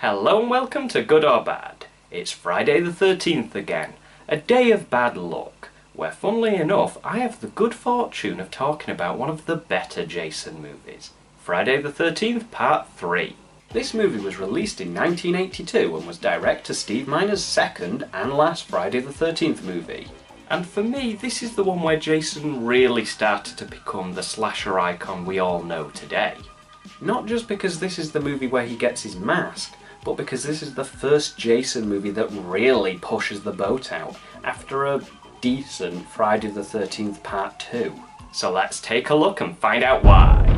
Hello and welcome to Good or Bad. It's Friday the 13th again, a day of bad luck, where funnily enough I have the good fortune of talking about one of the better Jason movies, Friday the 13th Part 3. This movie was released in 1982 and was director Steve Miner's second and last Friday the 13th movie. And for me, this is the one where Jason really started to become the slasher icon we all know today. Not just because this is the movie where he gets his mask, but because this is the first Jason movie that really pushes the boat out after a decent Friday the 13th Part 2. So let's take a look and find out why.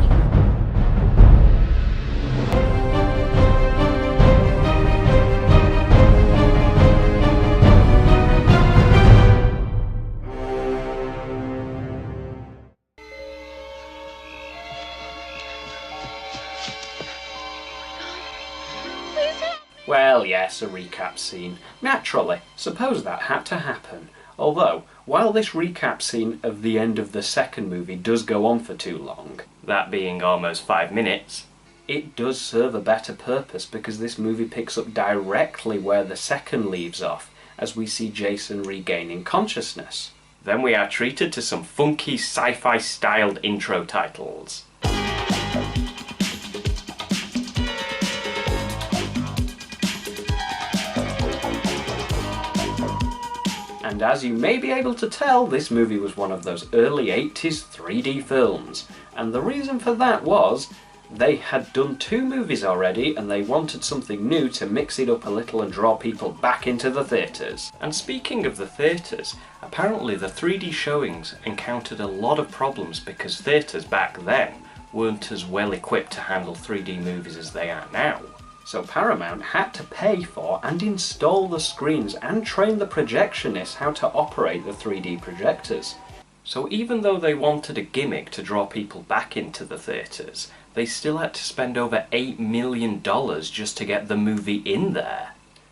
Well, yes, a recap scene. Naturally, suppose that had to happen. Although, while this recap scene of the end of the second movie does go on for too long, that being almost 5 minutes, it does serve a better purpose because this movie picks up directly where the second leaves off, as we see Jason regaining consciousness. Then we are treated to some funky sci-fi styled intro titles. And as you may be able to tell, this movie was one of those early 80s 3D films. And the reason for that was, they had done 2 movies already and they wanted something new to mix it up a little and draw people back into the theatres. And speaking of the theatres, apparently the 3D showings encountered a lot of problems because theatres back then weren't as well equipped to handle 3D movies as they are now. So Paramount had to pay for and install the screens and train the projectionists how to operate the 3D projectors. So even though they wanted a gimmick to draw people back into the theatres, they still had to spend over $8 million just to get the movie in there.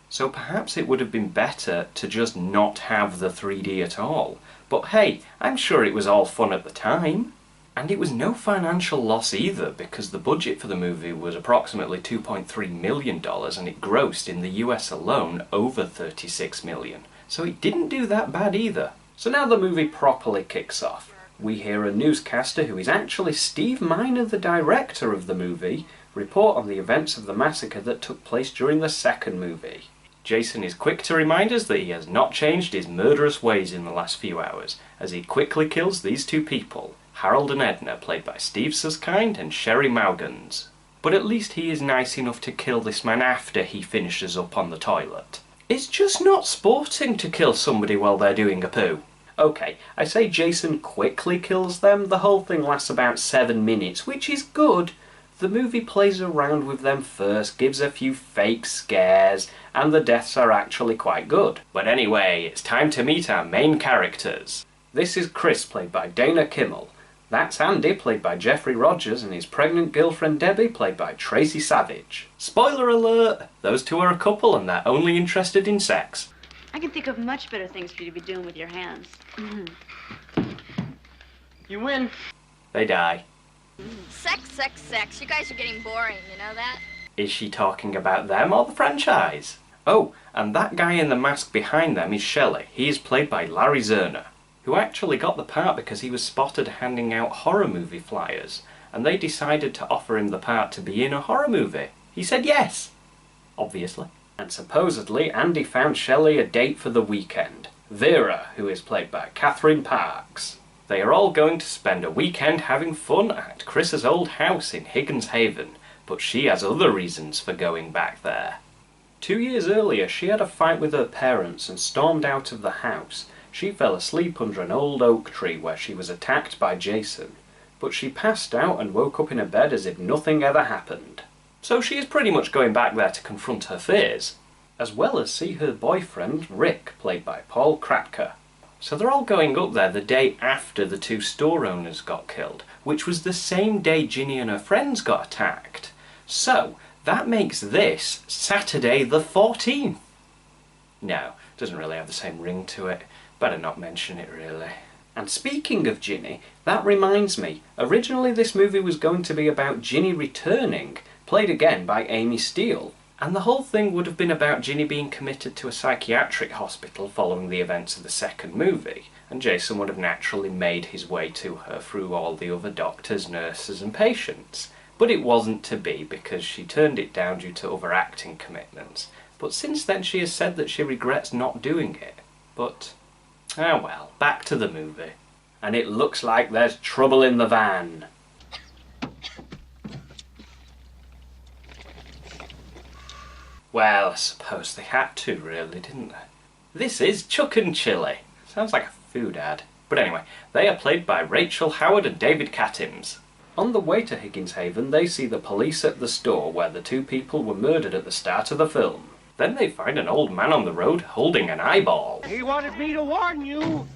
So perhaps it would have been better to just not have the 3D at all. But hey, I'm sure it was all fun at the time. And it was no financial loss either, because the budget for the movie was approximately $2.3 million and it grossed in the US alone over $36 million. So it didn't do that bad either. So now the movie properly kicks off. We hear a newscaster, who is actually Steve Miner, the director of the movie, report on the events of the massacre that took place during the second movie. Jason is quick to remind us that he has not changed his murderous ways in the last few hours, as he quickly kills these 2 people. Harold and Edna, played by Steve Susskind and Sherry Maugans. But at least he is nice enough to kill this man after he finishes up on the toilet. It's just not sporting to kill somebody while they're doing a poo. Okay, I say Jason quickly kills them, the whole thing lasts about 7 minutes, which is good. The movie plays around with them first, gives a few fake scares, and the deaths are actually quite good. But anyway, it's time to meet our main characters. This is Chris, played by Dana Kimmel. That's Andy, played by Jeffrey Rogers, and his pregnant girlfriend Debbie, played by Tracy Savage. Spoiler alert! Those 2 are a couple and they're only interested in sex. I can think of much better things for you to be doing with your hands. You win. They die. Sex, sex, sex. You guys are getting boring, you know that? Is she talking about them or the franchise? Oh, and that guy in the mask behind them is Shelley. He is played by Larry Zerner, who actually got the part because he was spotted handing out horror movie flyers, and they decided to offer him the part to be in a horror movie. He said yes, obviously. And supposedly Andy found Shelley a date for the weekend, Vera, who is played by Catherine Parks. They are all going to spend a weekend having fun at Chris's old house in Higgins Haven, but she has other reasons for going back there. 2 years earlier, she had a fight with her parents and stormed out of the house. She fell asleep under an old oak tree where she was attacked by Jason, but she passed out and woke up in a bed as if nothing ever happened. So she is pretty much going back there to confront her fears, as well as see her boyfriend Rick, played by Paul Krapka. So they're all going up there the day after the 2 store owners got killed, which was the same day Ginny and her friends got attacked. So that makes this Saturday the 14th. No, doesn't really have the same ring to it. Better not mention it, really. And speaking of Ginny, that reminds me, originally this movie was going to be about Ginny returning, played again by Amy Steele. And the whole thing would have been about Ginny being committed to a psychiatric hospital following the events of the second movie, and Jason would have naturally made his way to her through all the other doctors, nurses and patients. But it wasn't to be, because she turned it down due to other acting commitments. But since then she has said that she regrets not doing it. But, ah well, back to the movie. And it looks like there's trouble in the van. Well, I suppose they had to, really, didn't they? This is Chuck and Chili. Sounds like a food ad. But anyway, they are played by Rachel Howard and David Cattims. On the way to Higgins Haven, they see the police at the store where the two people were murdered at the start of the film. Then they find an old man on the road holding an eyeball. He wanted me to warn you.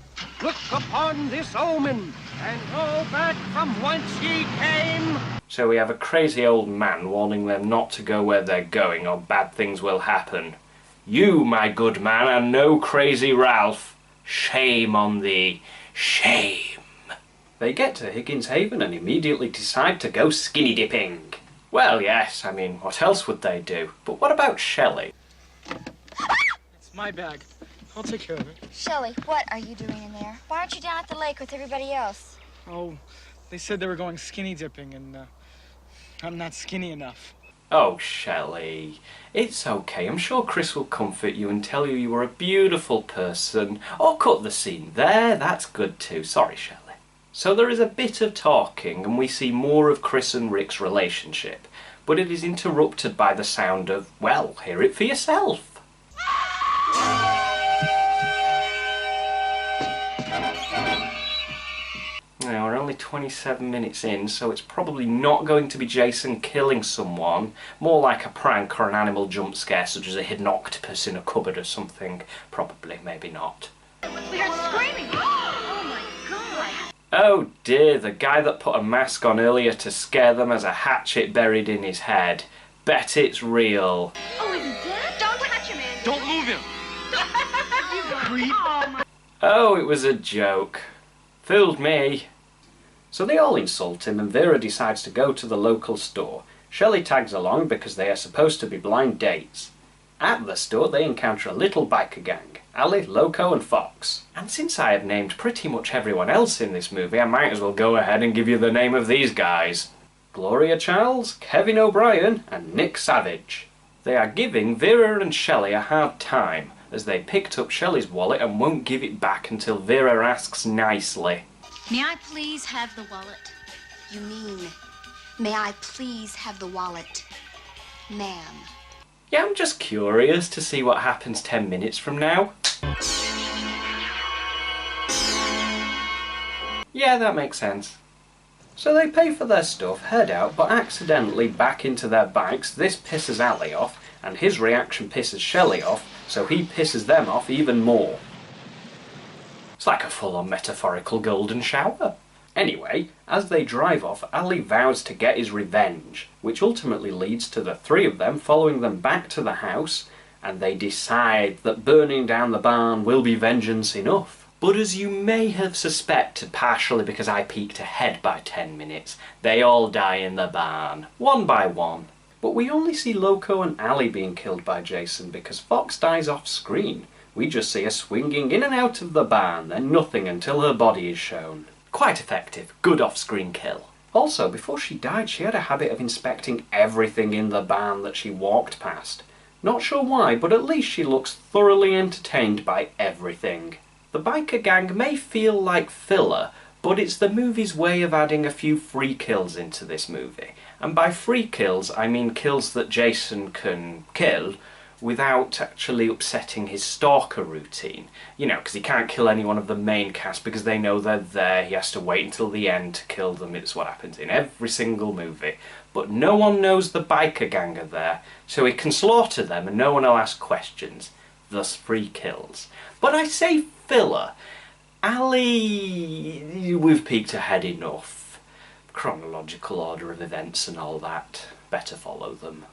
Look upon this omen, and go back from whence ye came. So we have a crazy old man warning them not to go where they're going or bad things will happen. You, my good man, are no crazy Ralph. Shame on thee. Shame. They get to Higgins Haven and immediately decide to go skinny dipping. Well, yes, I mean, what else would they do? But what about Shelley? It's my bag. I'll take care of it. Shelley, what are you doing in there? Why aren't you down at the lake with everybody else? Oh, they said they were going skinny dipping, and I'm not skinny enough. Oh, Shelley, it's okay. I'm sure Chris will comfort you and tell you you are a beautiful person. Or cut the scene there, that's good too. Sorry, Shelley. So there is a bit of talking and we see more of Chris and Rick's relationship, but it is interrupted by the sound of, well, hear it for yourself. Now, we're only 27 minutes in, so it's probably not going to be Jason killing someone, more like a prank or an animal jump scare, such as a hidden octopus in a cupboard or something. Probably, maybe not. We heard screaming. Oh my God. Oh dear, the guy that put a mask on earlier to scare them has a hatchet buried in his head. Bet it's real. Oh, is it dead? Don't touch him, Andy. Don't move him! Creep! Oh, it was a joke. Fooled me. So they all insult him and Vera decides to go to the local store. Shelley tags along because they are supposed to be blind dates. At the store they encounter a little biker gang, Ali, Loco and Fox. And since I have named pretty much everyone else in this movie, I might as well go ahead and give you the name of these guys. Gloria Charles, Kevin O'Brien and Nick Savage. They are giving Vera and Shelley a hard time, as they picked up Shelley's wallet and won't give it back until Vera asks nicely. May I please have the wallet? You mean, may I please have the wallet, ma'am? Yeah, I'm just curious to see what happens 10 minutes from now. Yeah, that makes sense. So they pay for their stuff, head out, but accidentally back into their bikes. This pisses Ali off, and his reaction pisses Shelley off, so he pisses them off even more. It's like a full-on metaphorical golden shower. Anyway, as they drive off, Ali vows to get his revenge, which ultimately leads to the three of them following them back to the house, and they decide that burning down the barn will be vengeance enough. But as you may have suspected, partially because I peeked ahead by 10 minutes, they all die in the barn, one by one. But we only see Loco and Ali being killed by Jason because Fox dies off screen. We just see her swinging in and out of the barn, then nothing until her body is shown. Quite effective, good off-screen kill. Also, before she died, she had a habit of inspecting everything in the barn that she walked past. Not sure why, but at least she looks thoroughly entertained by everything. The biker gang may feel like filler, but it's the movie's way of adding a few free kills into this movie. And by free kills, I mean kills that Jason can kill without actually upsetting his stalker routine. You know, because he can't kill anyone of the main cast because they know they're there. He has to wait until the end to kill them. It's what happens in every single movie. But no one knows the biker gang are there, so he can slaughter them and no one will ask questions. Thus free kills. But I say filler. Ali, we've peeked ahead enough. Chronological order of events and all that. Better follow them.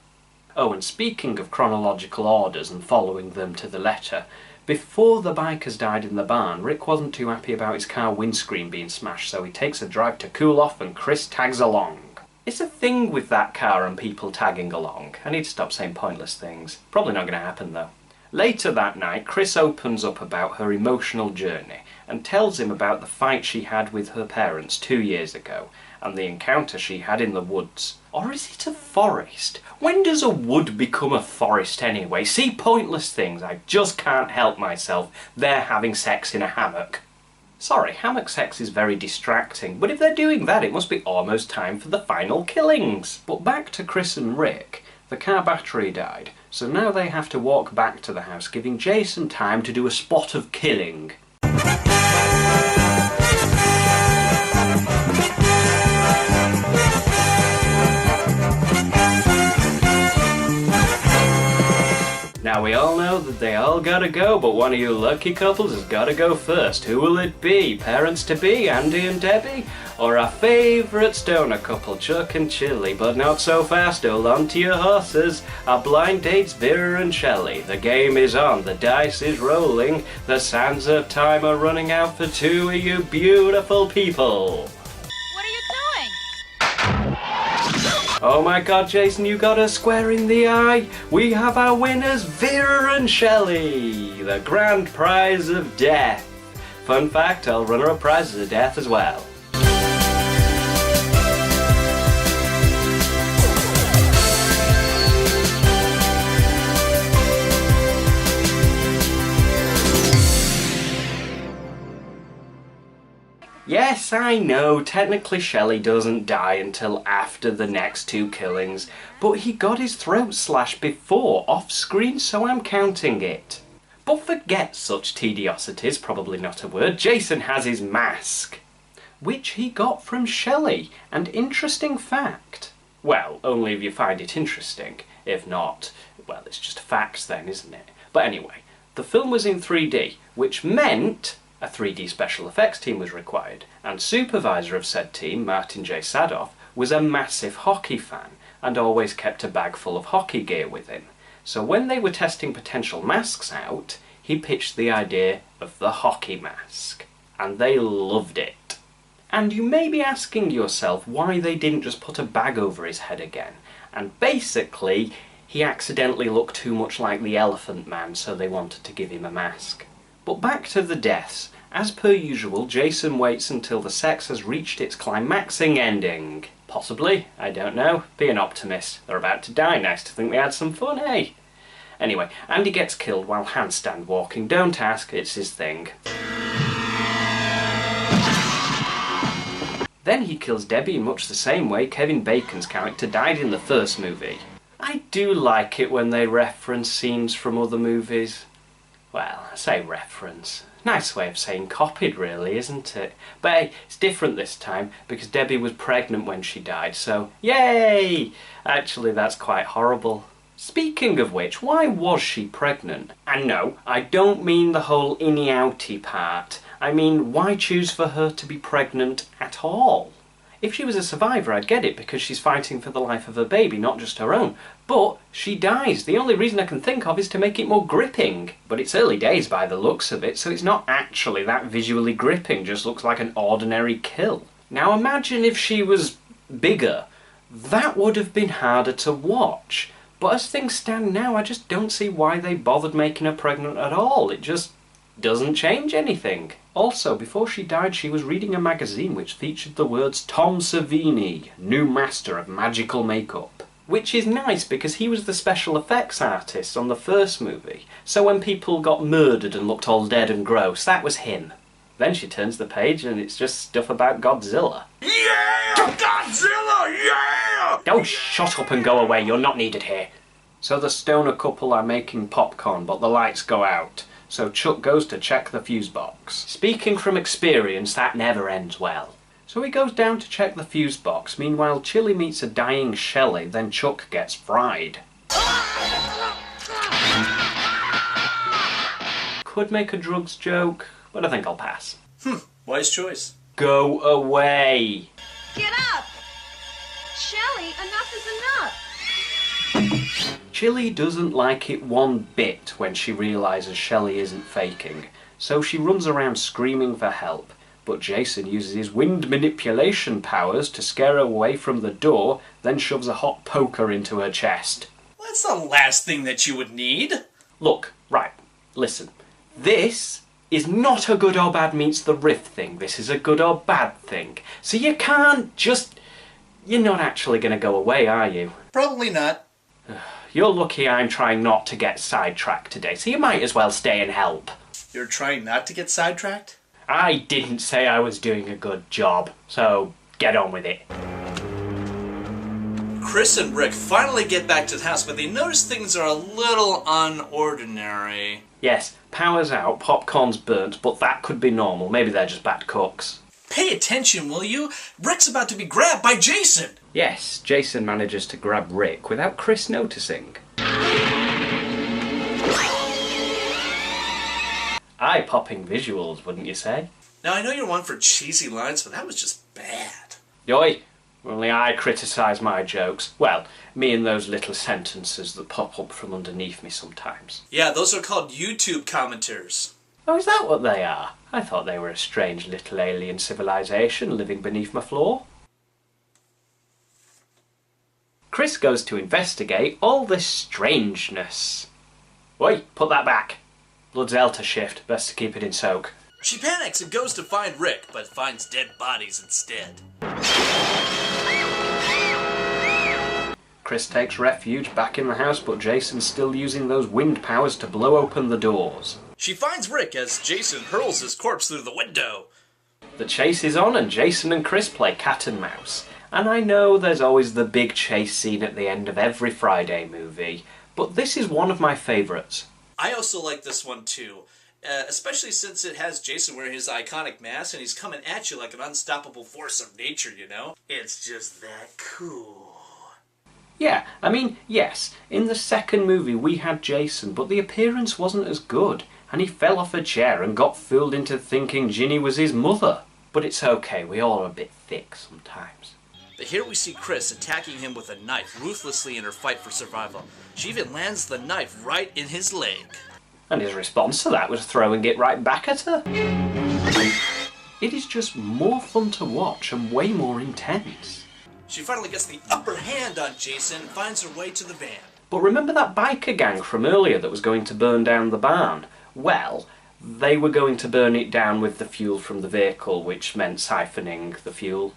Oh, and speaking of chronological orders and following them to the letter, before the bikers died in the barn, Rick wasn't too happy about his car windscreen being smashed, so he takes a drive to cool off and Chris tags along. It's a thing with that car and people tagging along. I need to stop saying pointless things. Probably not going to happen though. Later that night, Chris opens up about her emotional journey and tells him about the fight she had with her parents 2 years ago and the encounter she had in the woods. Or is it a forest? When does a wood become a forest anyway? See, pointless things, I just can't help myself. They're having sex in a hammock. Sorry, hammock sex is very distracting, but if they're doing that, it must be almost time for the final killings. But back to Chris and Rick. The car battery died, so now they have to walk back to the house, giving Jason time to do a spot of killing. Now we all know that they all gotta go, but one of you lucky couples has gotta go first. Who will it be? Parents-to-be, Andy and Debbie? Or our favourite stoner couple, Chuck and Chili? But not so fast, hold on to your horses. Our blind dates, Vera and Shelley. The game is on, the dice is rolling. The sands of time are running out for two of you beautiful people. What are you doing? Oh my god, Jason, you got us square in the eye. We have our winners, Vera and Shelley. The grand prize of death. Fun fact, I'll run her a prizes of death as well. Yes, I know, technically Shelley doesn't die until after the next two killings, but he got his throat slashed before, off screen, so I'm counting it. But forget such tediosities, probably not a word. Jason has his mask, which he got from Shelley, and interesting fact. Well, only if you find it interesting. If not, well, it's just facts then, isn't it? But anyway, the film was in 3D, which meant a 3D special effects team was required, and supervisor of said team, Martin J. Sadoff, was a massive hockey fan and always kept a bag full of hockey gear with him. So when they were testing potential masks out, he pitched the idea of the hockey mask, and they loved it. And you may be asking yourself why they didn't just put a bag over his head again, and basically he accidentally looked too much like the Elephant Man, so they wanted to give him a mask. But back to the deaths. As per usual, Jason waits until the sex has reached its climaxing ending. Possibly, I don't know. Be an optimist. They're about to die. Nice to think we had some fun, hey? Anyway, Andy gets killed while handstand walking. Don't ask, it's his thing. Then he kills Debbie in much the same way Kevin Bacon's character died in the first movie. I do like it when they reference scenes from other movies. Well, I say reference. Nice way of saying copied, really, isn't it? But hey, it's different this time, because Debbie was pregnant when she died, so yay! Actually, that's quite horrible. Speaking of which, why was she pregnant? And no, I don't mean the whole innie-outie part. I mean, why choose for her to be pregnant at all? If she was a survivor, I'd get it, because she's fighting for the life of her baby, not just her own. But she dies. The only reason I can think of is to make it more gripping. But it's early days by the looks of it, so it's not actually that visually gripping, just looks like an ordinary kill. Now imagine if she was bigger. That would have been harder to watch. But as things stand now, I just don't see why they bothered making her pregnant at all. It just doesn't change anything. Also, before she died, she was reading a magazine which featured the words Tom Savini, new master of magical makeup. Which is nice because he was the special effects artist on the first movie. So when people got murdered and looked all dead and gross, that was him. Then she turns the page and it's just stuff about Godzilla. Yeah! Godzilla! Yeah! Oh, shut up and go away, you're not needed here. So the stoner couple are making popcorn, but the lights go out. So Chuck goes to check the fuse box. Speaking from experience, that never ends well. So he goes down to check the fuse box. Meanwhile, Chili meets a dying Shelley, then Chuck gets fried. Could make a drugs joke, but I think I'll pass. Wise choice. Go away! Get up! Shelley, enough is enough! Chili doesn't like it one bit when she realises Shelley isn't faking, so she runs around screaming for help. but Jason uses his wind manipulation powers to scare her away from the door, then shoves a hot poker into her chest. Well, that's the last thing that you would need. Look, right, listen. This is not a good or bad meets the riff thing. This is a good or bad thing. So you can't just... You're not actually going to go away, are you? Probably not. You're lucky I'm trying not to get sidetracked today, so you might as well stay and help. You're trying not to get sidetracked? I didn't say I was doing a good job, so get on with it. Chris and Rick finally get back to the house, but they notice things are a little unordinary. Yes, power's out, popcorn's burnt, but that could be normal. Maybe they're just bad cooks. Pay attention, will you? Rick's about to be grabbed by Jason! Yes, Jason manages to grab Rick without Chris noticing. Eye-popping visuals, wouldn't you say? Now, I know you're one for cheesy lines, but that was just bad. Yoy, only I criticise my jokes. Well, me and those little sentences that pop up from underneath me sometimes. Yeah, those are called YouTube commenters. Oh, is that what they are? I thought they were a strange little alien civilization living beneath my floor. Chris goes to investigate all this strangeness. Oi, put that back. Blood's Elta shift, best to keep it in soak. She panics and goes to find Rick, but finds dead bodies instead. Chris takes refuge back in the house, but Jason's still using those wind powers to blow open the doors. She finds Rick as Jason hurls his corpse through the window. The chase is on and Jason and Chris play cat and mouse. And I know there's always the big chase scene at the end of every Friday movie, but this is one of my favourites. I also like this one too, especially since it has Jason wearing his iconic mask and he's coming at you like an unstoppable force of nature, you know? It's just that cool. Yeah, I mean, yes, in the second movie we had Jason, but the appearance wasn't as good, and he fell off a chair and got fooled into thinking Ginny was his mother. But it's okay, we all are a bit thick sometimes. But here we see Chris attacking him with a knife ruthlessly in her fight for survival. She even lands the knife right in his leg. And his response to that was throwing it right back at her. It is just more fun to watch and way more intense. She finally gets the upper hand on Jason and finds her way to the van. But remember that biker gang from earlier that was going to burn down the barn? Well, they were going to burn it down with the fuel from the vehicle, which meant siphoning the fuel.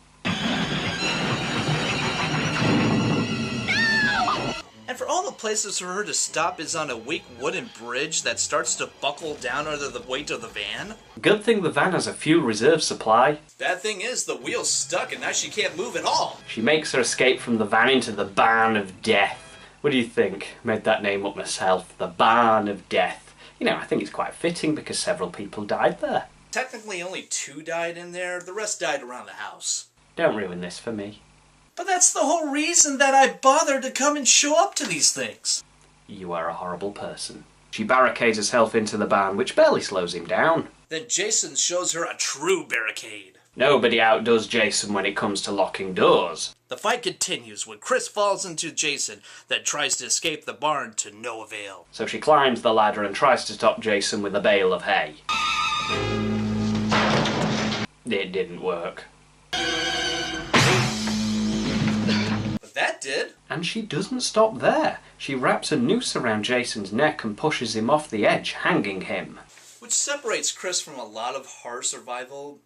And for all the places for her to stop is on a weak wooden bridge that starts to buckle down under the weight of the van. Good thing the van has a fuel reserve supply. Bad thing is, the wheel's stuck and now she can't move at all. She makes her escape from the van into the Barn of Death. What do you think? Made that name up myself. The Barn of Death. You know, I think it's quite fitting because several people died there. Technically only 2 died in there, the rest died around the house. Don't ruin this for me. But that's the whole reason that I bothered to come and show up to these things. You are a horrible person. She barricades herself into the barn, which barely slows him down. Then Jason shows her a true barricade. Nobody outdoes Jason when it comes to locking doors. The fight continues when Chris falls into Jason, then tries to escape the barn to no avail. So she climbs the ladder and tries to stop Jason with a bale of hay. It didn't work. But that did. And she doesn't stop there. She wraps a noose around Jason's neck and pushes him off the edge, hanging him. Which separates Chris from a lot of horror survival,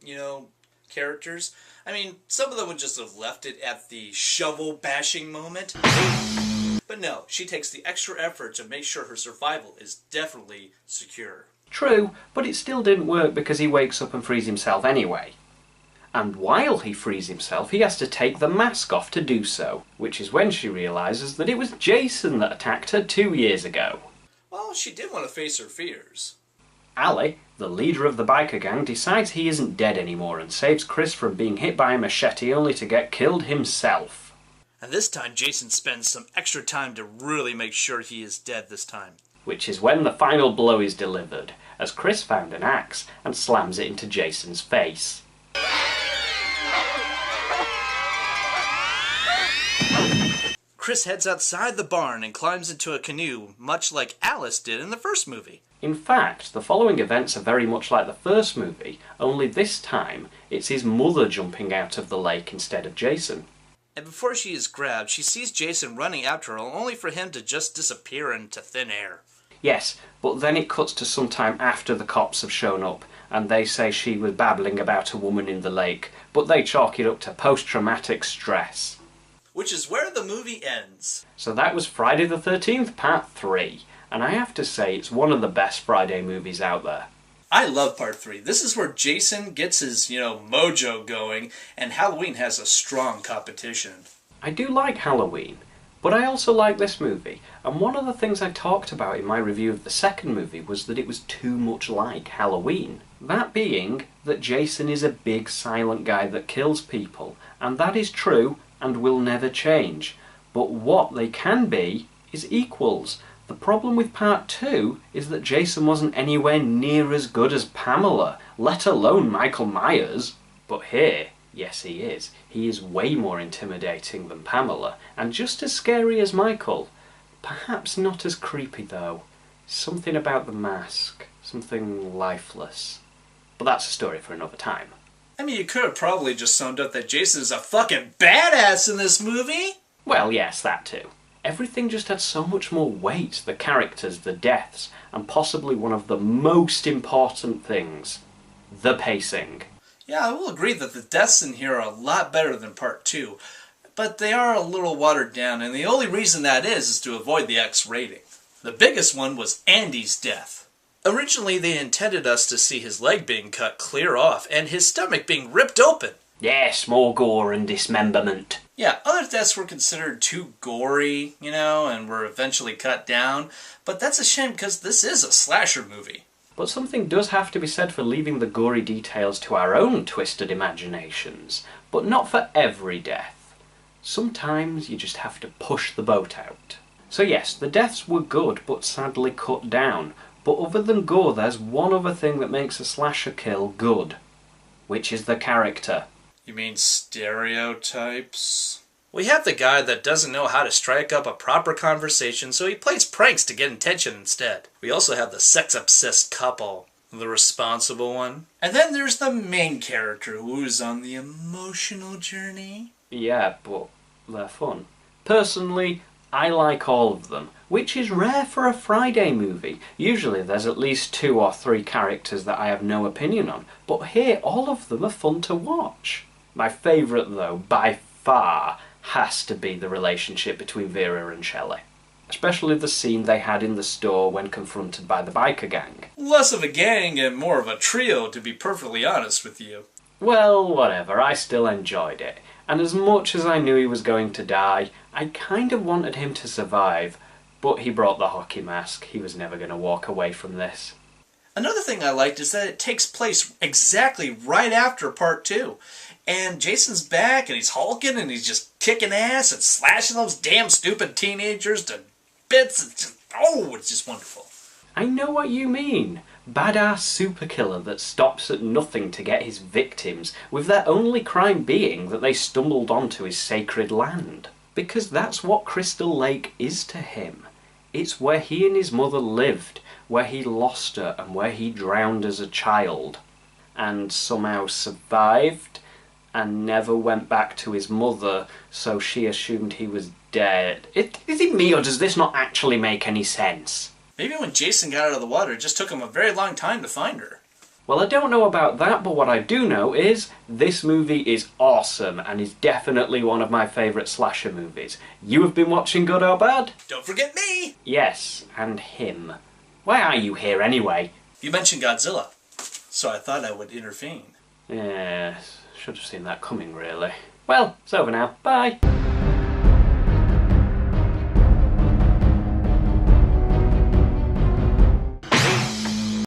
characters. I mean, some of them would just have left it at the shovel bashing moment. But no, she takes the extra effort to make sure her survival is definitely secure. True, but it still didn't work because he wakes up and frees himself anyway. And while he frees himself, he has to take the mask off to do so, which is when she realises that it was Jason that attacked her 2 years ago. Well, she did want to face her fears. Ali, the leader of the biker gang, decides he isn't dead anymore and saves Chris from being hit by a machete only to get killed himself. And this time Jason spends some extra time to really make sure he is dead this time. Which is when the final blow is delivered, as Chris found an axe and slams it into Jason's face. Chris heads outside the barn and climbs into a canoe, much like Alice did in the first movie. In fact, the following events are very much like the first movie, only this time it's his mother jumping out of the lake instead of Jason. And before she is grabbed, she sees Jason running after her, only for him to just disappear into thin air. Yes, but then it cuts to some time after the cops have shown up, and they say she was babbling about a woman in the lake, but they chalk it up to post-traumatic stress. Which is where the movie ends. So that was Friday the 13th, Part 3, and I have to say it's one of the best Friday movies out there. I love Part 3. This is where Jason gets his, mojo going, and Halloween has a strong competition. I do like Halloween, but I also like this movie, and one of the things I talked about in my review of the second movie was that it was too much like Halloween. That being that Jason is a big silent guy that kills people, and that is true and will never change. But what they can be is equals. The problem with Part 2 is that Jason wasn't anywhere near as good as Pamela, let alone Michael Myers. But here, yes he is. He is way more intimidating than Pamela, and just as scary as Michael. Perhaps not as creepy though. Something about the mask, something lifeless. But that's a story for another time. I mean, you could have probably just summed up that Jason is a fucking badass in this movie. Well, yes, that too. Everything just had so much more weight, the characters, the deaths, and possibly one of the most important things, the pacing. Yeah, I will agree that the deaths in here are a lot better than Part 2, but they are a little watered down, and the only reason that is to avoid the X rating. The biggest one was Andy's death. Originally, they intended us to see his leg being cut clear off, and his stomach being ripped open. Yes, more gore and dismemberment. Yeah, other deaths were considered too gory, and were eventually cut down. But that's a shame because this is a slasher movie. But something does have to be said for leaving the gory details to our own twisted imaginations. But not for every death. Sometimes you just have to push the boat out. So yes, the deaths were good, but sadly cut down. But other than gore, there's one other thing that makes a slasher kill good. Which is the character. You mean stereotypes? We have the guy that doesn't know how to strike up a proper conversation, so he plays pranks to get attention instead. We also have the sex-obsessed couple, the responsible one. And then there's the main character, who's on the emotional journey. Yeah, but they're fun. Personally, I like all of them, which is rare for a Friday movie. Usually there's at least 2 or 3 characters that I have no opinion on, but here all of them are fun to watch. My favourite though, by far, has to be the relationship between Vera and Shelley. Especially the scene they had in the store when confronted by the biker gang. Less of a gang and more of a trio, to be perfectly honest with you. Well, whatever, I still enjoyed it. And as much as I knew he was going to die, I kind of wanted him to survive. But he brought the hockey mask. He was never going to walk away from this. Another thing I liked is that it takes place exactly right after Part 2. And Jason's back, and he's hulking, and he's just kicking ass and slashing those damn stupid teenagers to bits. It's just wonderful. I know what you mean. Badass super killer that stops at nothing to get his victims, with their only crime being that they stumbled onto his sacred land. Because that's what Crystal Lake is to him. It's where he and his mother lived, where he lost her, and where he drowned as a child. And somehow survived, and never went back to his mother, so she assumed he was dead. Is it me, or does this not actually make any sense? Maybe when Jason got out of the water, it just took him a very long time to find her. Well, I don't know about that, but what I do know is this movie is awesome and is definitely one of my favourite slasher movies. You have been watching Good or Bad? Don't forget me! Yes, and him. Why are you here anyway? You mentioned Godzilla, so I thought I would intervene. Yes, should have seen that coming really. Well, it's over now. Bye!